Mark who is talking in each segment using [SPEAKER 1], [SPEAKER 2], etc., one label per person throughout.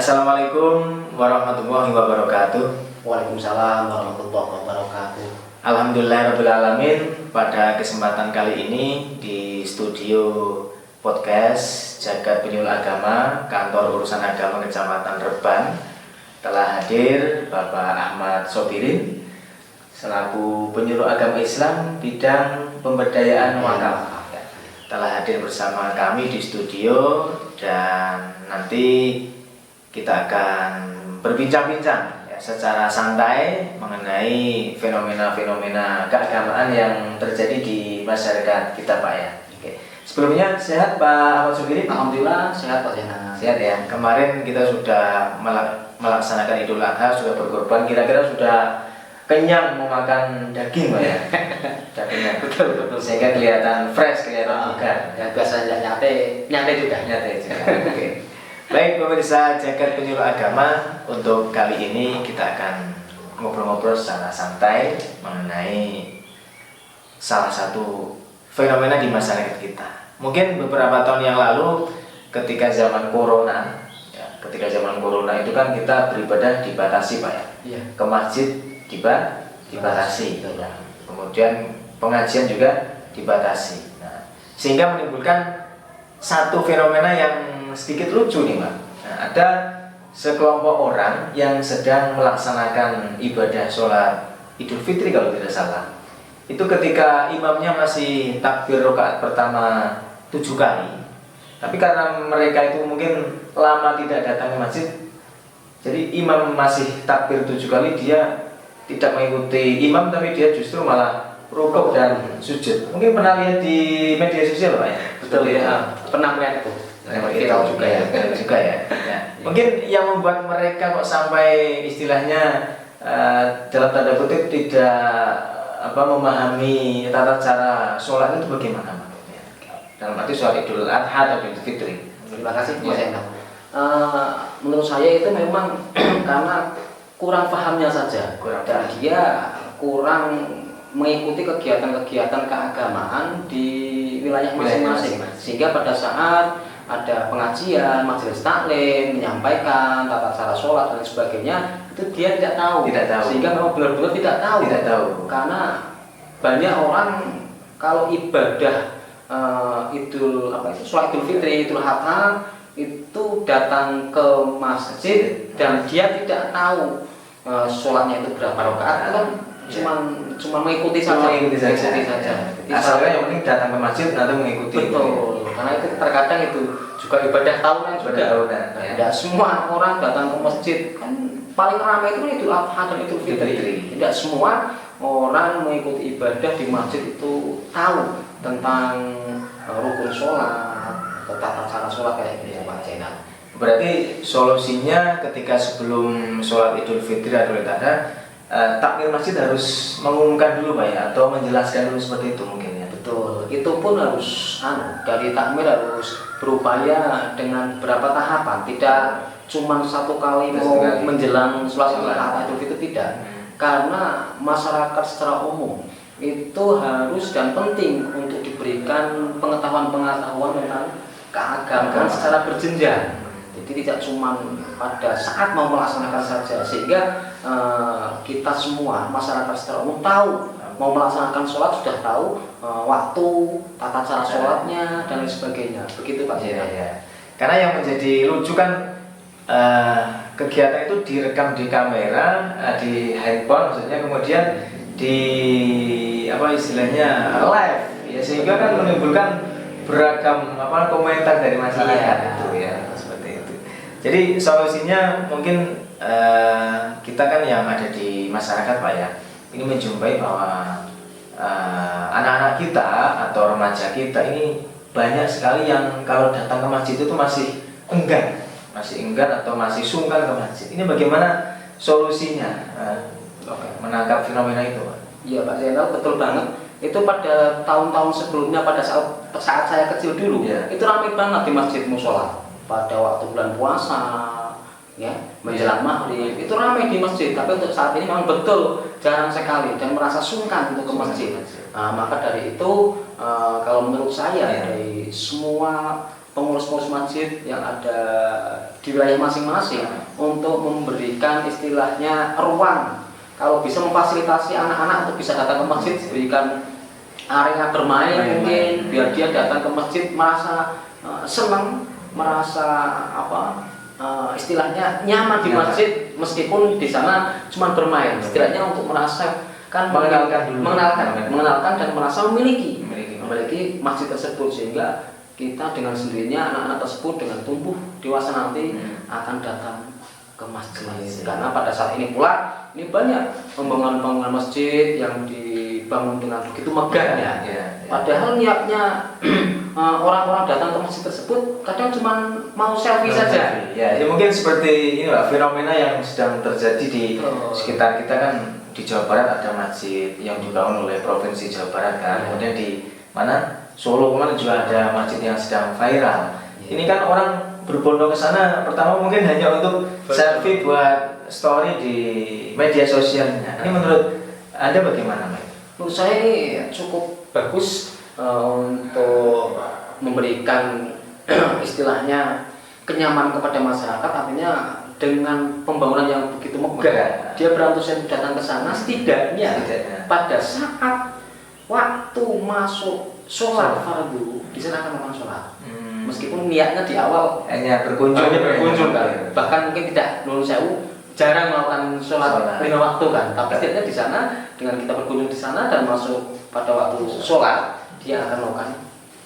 [SPEAKER 1] Assalamualaikum warahmatullahi wabarakatuh.
[SPEAKER 2] Waalaikumsalam warahmatullahi wabarakatuh.
[SPEAKER 1] Alhamdulillahirrahmanirrahim. Pada kesempatan kali ini di studio podcast Jagat Penyuluh Agama Kantor Urusan Agama Kecamatan Reban telah hadir Bapak Ahmad Sobirin selaku penyuluh agama Islam bidang pemberdayaan wakaf. Telah hadir bersama kami di studio dan nanti kita akan berbincang-bincang ya, secara santai mengenai fenomena-fenomena keagamaan yang terjadi di masyarakat kita, Pak ya. Oke. Sebelumnya sehat Pak Ahmad Sobirin?
[SPEAKER 2] Alhamdulillah sehat Pak Zainal.
[SPEAKER 1] Sehat ya. Kemarin kita sudah melaksanakan Idul Adha, sudah berkorban. Kira-kira sudah kenyang mau makan daging Pak ya? Dagingnya
[SPEAKER 2] Betul.
[SPEAKER 1] sehingga kelihatan fresh, kelihatan bugar.
[SPEAKER 2] Ya biasanya nyate juga.
[SPEAKER 1] Oke. Baik pemirsa Jagat Penyuluh Agama, untuk kali ini kita akan ngobrol-ngobrol secara santai mengenai salah satu fenomena di masyarakat kita. Mungkin beberapa tahun yang lalu ketika zaman corona itu kan kita beribadah dibatasi Pak ya.
[SPEAKER 2] Iya.
[SPEAKER 1] Ke masjid dibatasi.
[SPEAKER 2] Ya.
[SPEAKER 1] Kemudian pengajian juga dibatasi. Nah, sehingga menimbulkan satu fenomena yang sedikit lucu nih Mbak. Nah, ada sekelompok orang yang sedang melaksanakan ibadah sholat Idul Fitri kalau tidak salah. Itu ketika imamnya masih takbir rakaat pertama 7 kali. Tapi karena mereka itu mungkin lama tidak datang ke masjid, jadi imam masih takbir 7 kali, dia tidak mengikuti imam, tapi dia justru malah rukuk dan sujud. Mungkin pernah lihat di media sosial Pak ya?
[SPEAKER 2] Betul ya. Pernah melihat itu.
[SPEAKER 1] Kita juga ya. Ya. Mungkin yang membuat mereka kok sampai istilahnya dalam tanda kutip tidak memahami tata cara sholat itu bagaimana Pak? Dalam arti sholat Idul Adha atau Idul Fitri.
[SPEAKER 2] Terima kasih Mas Zainal. Menurut saya itu memang karena kurang pahamnya saja. Dan dia kurang mengikuti kegiatan-kegiatan keagamaan di wilayah masing-masing. Sehingga pada saat ada pengajian, majelis taklim, menyampaikan tata cara sholat dan sebagainya, itu dia tidak tahu. Sehingga memang benar-benar tidak tahu. Karena banyak orang kalau ibadah sholat Idul Fitri, Idul Adha itu datang ke masjid dan dia tidak tahu sholatnya itu berapa rakaat, kan cuma mengikuti saja.
[SPEAKER 1] Asalnya yang penting datang ke masjid nanti mengikuti.
[SPEAKER 2] Betul. Karena itu terkadang itu juga ibadah tahunan juga. Tidak semua orang datang ke masjid. Kan paling ramai itu Idul Adha dan Idul Fitri. Tidak semua orang mengikuti ibadah di masjid itu tahu tentang rukun sholat, tata cara sholat kayak gitu Pak Zainal.
[SPEAKER 1] Berarti solusinya ketika sebelum sholat Idul Fitri atau Idul Adha, takmir masjid harus mengumumkan dulu Pak ya, atau menjelaskan dulu seperti itu mungkin ya.
[SPEAKER 2] Betul, itu pun harus dari takmir harus berupaya dengan beberapa tahapan, tidak cuma satu kali menjelang sholat Idul Adha itu tidak. Karena masyarakat secara umum itu harus dan penting untuk diberikan pengetahuan tentang keagamaan secara berjenjang. Jadi tidak cuma pada saat mau melaksanakan saja, sehingga kita semua masyarakat secara umum tahu mau melaksanakan sholat, sudah tahu waktu, tata cara sholatnya dan lain sebagainya. Begitu Pak Zainal.
[SPEAKER 1] Ya. Karena yang menjadi lucu kan kegiatan itu direkam di kamera, di handphone maksudnya, kemudian di istilahnya live ya, sehingga kan menimbulkan beragam komentar dari masyarakat itu ya, seperti itu. Jadi solusinya mungkin kita kan yang ada di masyarakat Pak ya, ini menjumpai bahwa anak-anak kita atau remaja kita ini banyak sekali yang kalau datang ke masjid itu masih enggan atau masih sungkan ke masjid. Ini bagaimana solusinya menangkap fenomena itu Pak?
[SPEAKER 2] Iya Pak Zainal, betul banget. Itu pada tahun-tahun sebelumnya, pada saat saya kecil dulu, itu ramai banget di masjid musola. Pada waktu bulan puasa, ya, menjelang maghrib, itu ramai di masjid. Tapi untuk saat ini memang betul jarang sekali dan merasa sungkan untuk ke masjid. Maka dari itu, kalau menurut saya dari semua pengurus-pengurus masjid yang ada di wilayah masing-masing untuk memberikan istilahnya ruang, kalau bisa memfasilitasi anak-anak untuk bisa datang ke masjid, berikan area bermain mungkin biar dia datang ke masjid merasa senang, merasa istilahnya nyaman di masjid meskipun di sana cuma bermain, istilahnya untuk merasakan mengenalkan dan merasa memiliki masjid tersebut, sehingga kita dengan sendirinya anak-anak tersebut dengan tumbuh dewasa nanti akan datang ke masjid. Karena pada saat ini pula ini banyak pembangunan masjid yang dibangun dengan begitu megahnya. Padahal niatnya orang-orang datang ke masjid tersebut kadang cuma mau selfie saja.
[SPEAKER 1] Ya, mungkin seperti ini Pak, fenomena yang sedang terjadi di sekitar kita kan. Di Jawa Barat ada masjid yang dibangun oleh Provinsi Jawa Barat kan. Kemudian di mana Solo kemarin juga ada masjid yang sedang viral. Ini kan orang berbondong ke sana pertama mungkin hanya untuk selfie buat story di media sosialnya. Ini menurut Anda bagaimana, Mas?
[SPEAKER 2] Menurut saya ini cukup bagus untuk memberikan istilahnya kenyamanan kepada masyarakat. Artinya dengan pembangunan yang begitu megah, dia berantusias datang ke sana, setidaknya pada saat waktu masuk sholat fardu di sana akan melakukan sholat. Meskipun niatnya di awal
[SPEAKER 1] hanya berkunjung
[SPEAKER 2] kan, bahkan mungkin tidak nurun sewu, jarang melakukan sholat 5 waktu kan, tapi setidaknya di sana dengan kita berkunjung di sana dan masuk pada waktu sholat, dia akan melakukan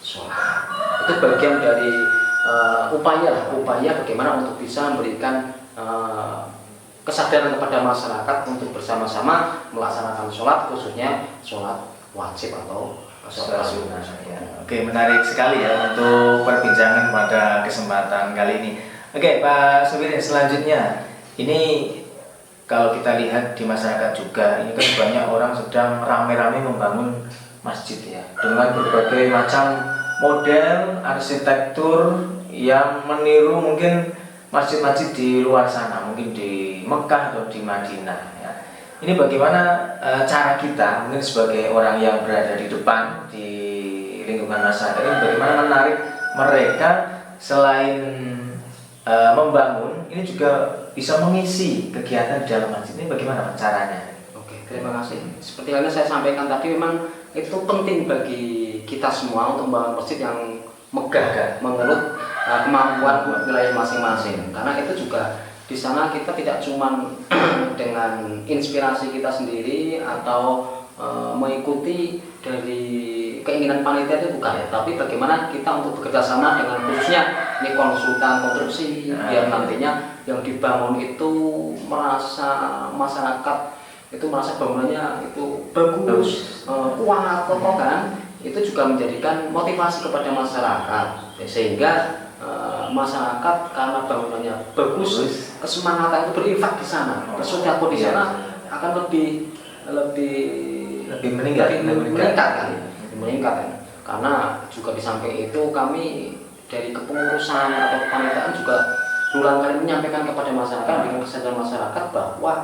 [SPEAKER 2] sholat. Itu bagian dari upaya bagaimana untuk bisa memberikan kesadaran kepada masyarakat untuk bersama-sama melaksanakan sholat, khususnya sholat wajib atau sholat sunnah.
[SPEAKER 1] Oke, menarik sekali ya untuk perbincangan pada kesempatan kali ini. Oke, Pak Suwiri, selanjutnya ini kalau kita lihat di masyarakat juga, ini kan banyak orang sedang rame-rame membangun masjid ya, dengan berbagai macam model arsitektur yang meniru mungkin masjid-masjid di luar sana, mungkin di Mekah atau di Madinah ya. Ini bagaimana cara kita mungkin sebagai orang yang berada di depan di lingkungan masyarakat ini, bagaimana menarik mereka selain membangun, ini juga bisa mengisi kegiatan di dalam masjid. Ini bagaimana caranya?
[SPEAKER 2] Oke, terima kasih. Seperti yang saya sampaikan tadi, memang itu penting bagi kita semua untuk membangun masjid yang megah, menurut kemampuan wilayah masing-masing. Karena itu juga di sana kita tidak cuma dengan inspirasi kita sendiri atau mengikuti dari keinginan panitia itu bukan, tapi bagaimana kita untuk bekerja sama dengan khususnya ini konsultan konstruksi, biar nantinya yang dibangun itu merasa masyarakat itu merasa bangunannya itu bagus, kuat, kokoh kan, itu juga menjadikan motivasi kepada masyarakat, sehingga masyarakat karena bangunannya bagus, kesemangatan itu berinfak di sana, bersedekah di sana akan lebih meningkat kan. Karena juga di samping itu kami dari kepengurusan atau kepanitiaan juga berulang kali menyampaikan kepada masyarakat dengan kesadaran masyarakat bahwa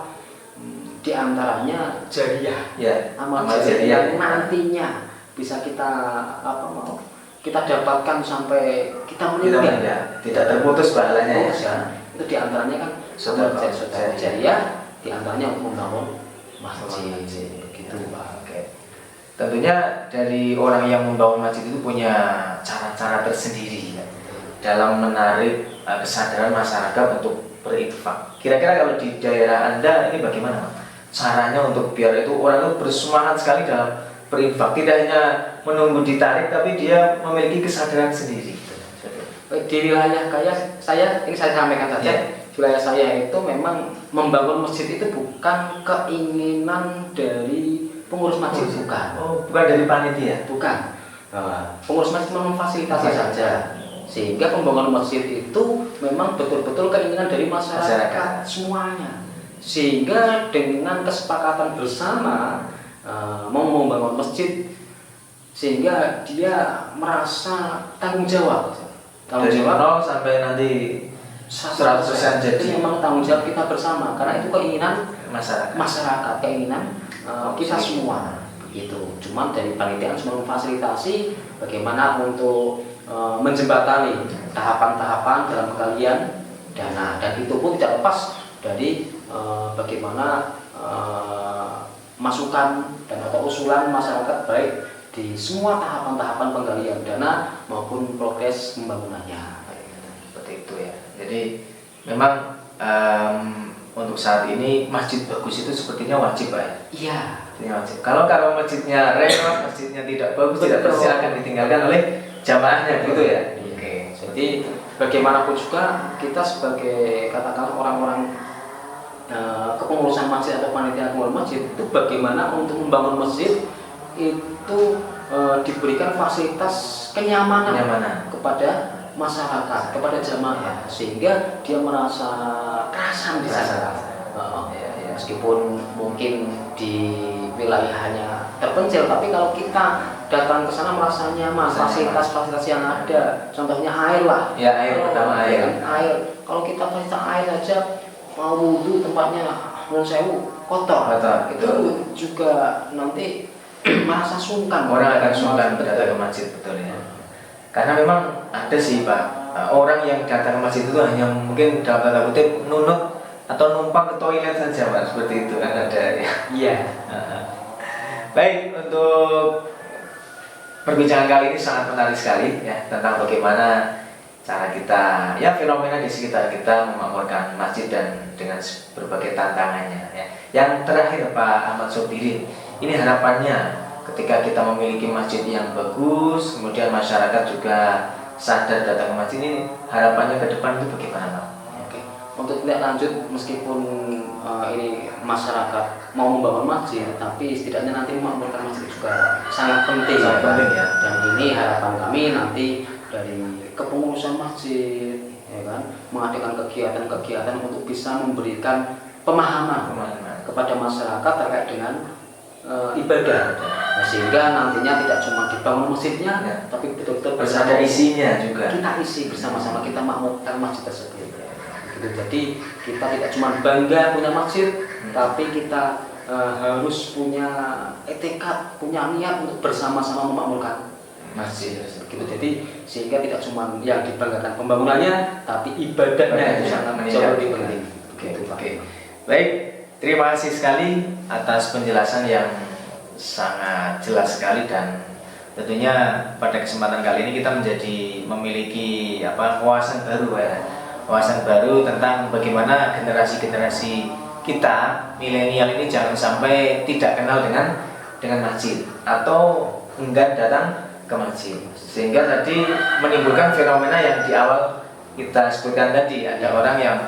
[SPEAKER 2] di antaranya jariah, amal jariah yang nantinya bisa kita kita dapatkan sampai kita meninggal,
[SPEAKER 1] tidak terputus pahalanya
[SPEAKER 2] ya. Itu di antaranya kan saudara jariah, di antaranya untuk membangun masjid begitu Pak.
[SPEAKER 1] Tentunya dari orang yang membangun masjid itu punya cara-cara tersendiri dalam menarik kesadaran masyarakat untuk berinfak. Kira-kira kalau di daerah Anda ini bagaimana caranya untuk biar itu orang itu bersemangat sekali dalam berinfak, tidak hanya menunggu ditarik tapi dia memiliki kesadaran sendiri.
[SPEAKER 2] Di wilayah saya sampaikan saja, wilayah saya itu memang membangun masjid itu bukan keinginan dari pengurus masjid,
[SPEAKER 1] bukan dari panitia,
[SPEAKER 2] bukan. Pengurus masjid memfasilitasi saja, sehingga pembangunan masjid itu memang betul-betul keinginan dari masyarakat semuanya, sehingga dengan kesepakatan bersama mau membangun masjid, sehingga dia merasa tanggung jawab
[SPEAKER 1] dari 0 sampai nanti 100% jadi.
[SPEAKER 2] Itu memang tanggung jawab kita bersama, karena itu keinginan
[SPEAKER 1] masyarakat,
[SPEAKER 2] keinginan kita semua begitu. Cuman dari panitia cuma memfasilitasi bagaimana untuk menjembatani tahapan-tahapan dalam penggalian dana, dan itu pun tidak lepas dari bagaimana masukan dan atau usulan masyarakat baik di semua tahapan-tahapan penggalian dana maupun progres pembangunannya.
[SPEAKER 1] Seperti itu ya. Jadi memang untuk saat ini masjid bagus itu sepertinya wajib Pak ya?
[SPEAKER 2] Iya.
[SPEAKER 1] Wajib. Kalau masjidnya renov, masjidnya tidak bagus, tidak bersih, akan ditinggalkan oleh jamaahnya gitu ya.
[SPEAKER 2] Oke. Jadi bagaimanapun juga kita sebagai katakan orang-orang kepengurusan masjid atau panitia pengurus masjid itu bagaimana untuk membangun masjid itu diberikan fasilitas kenyamanan kepada masyarakat, kepada jamaah, sehingga dia merasa kerasan di sana. Meskipun mungkin di wilayahnya terpencil, tapi kalau kita datang ke sana merasa nyaman, fasilitas-fasilitas yang ada, contohnya air lah.
[SPEAKER 1] Ya, air pertama air.
[SPEAKER 2] Kalau kita fasilitas air aja mau wudhu tempatnya sewu kotor, itu juga nanti merasa sungkan.
[SPEAKER 1] Orang akan sungkan datang ke masjid, betul ya. Karena memang ada sih Pak, orang yang datang ke masjid itu hanya mungkin dalam tanda kutip nunut atau numpang ke toilet saja Pak, seperti itu kan ada ya.
[SPEAKER 2] Iya.
[SPEAKER 1] Baik, untuk perbincangan kali ini sangat menarik sekali ya, tentang bagaimana cara kita, ya fenomena di sekitar kita memakmurkan masjid dan dengan berbagai tantangannya ya. Yang terakhir Pak Ahmad Sobirin, ini harapannya ketika kita memiliki masjid yang bagus, kemudian masyarakat juga sadar datang ke masjid, ini harapannya ke depan itu bagaimana Pak?
[SPEAKER 2] Oke. Untuk tidak lanjut, meskipun ini masyarakat mau membangun masjid, tapi setidaknya nanti memakmurkan masjid juga sangat penting.
[SPEAKER 1] Sangat penting ya.
[SPEAKER 2] Dan ini harapan kami nanti dari kepengurusan masjid, ya kan, mengadakan kegiatan-kegiatan untuk bisa memberikan pemahaman kepada masyarakat terkait dengan ibadah. Nah, sehingga nantinya tidak cuma dibangun masjidnya, ya, tapi betul-betul
[SPEAKER 1] bersama isinya juga.
[SPEAKER 2] Kita isi bersama-sama, kita makmurkan masjid tersebut. Gitu. Jadi kita tidak cuma bangga punya masjid, tapi kita harus punya etikat, punya niat untuk bersama-sama memakmurkan masjid. Gitu. Jadi sehingga tidak cuma yang dibanggakan pembangunannya, tapi ibadahnya itu sangat jauh lebih penting.
[SPEAKER 1] Oke. Baik, terima kasih sekali atas penjelasan yang sangat jelas sekali, dan tentunya pada kesempatan kali ini kita memiliki wawasan baru ya, wawasan baru tentang bagaimana generasi kita milenial ini jangan sampai tidak kenal dengan masjid atau enggan datang ke masjid, sehingga tadi menimbulkan fenomena yang di awal kita sebutkan tadi, ada orang yang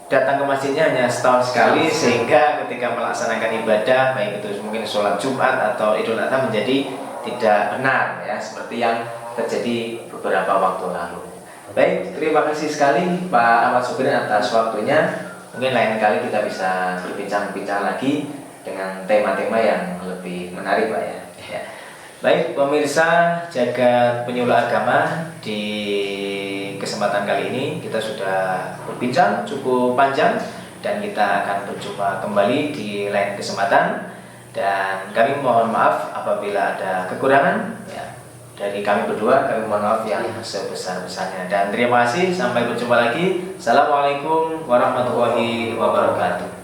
[SPEAKER 1] datang ke masjidnya hanya setahun sekali, sehingga ketika melaksanakan ibadah baik itu mungkin sholat Jumat atau Idul Adha menjadi tidak benar ya, seperti yang terjadi beberapa waktu lalu. Baik, terima kasih sekali Pak Ahmad Sobirin atas waktunya. Mungkin lain kali kita bisa berbincang-bincang lagi dengan tema-tema yang lebih menarik Pak ya. Baik pemirsa Jagat Penyuluh Agama, di kesempatan kali ini kita sudah berbincang cukup panjang, dan kita akan berjumpa kembali di lain kesempatan, dan kami mohon maaf apabila ada kekurangan ya. Dari kami berdua, kami mohon maaf yang sebesar-besarnya, dan terima kasih, sampai berjumpa lagi. Assalamualaikum warahmatullahi wabarakatuh.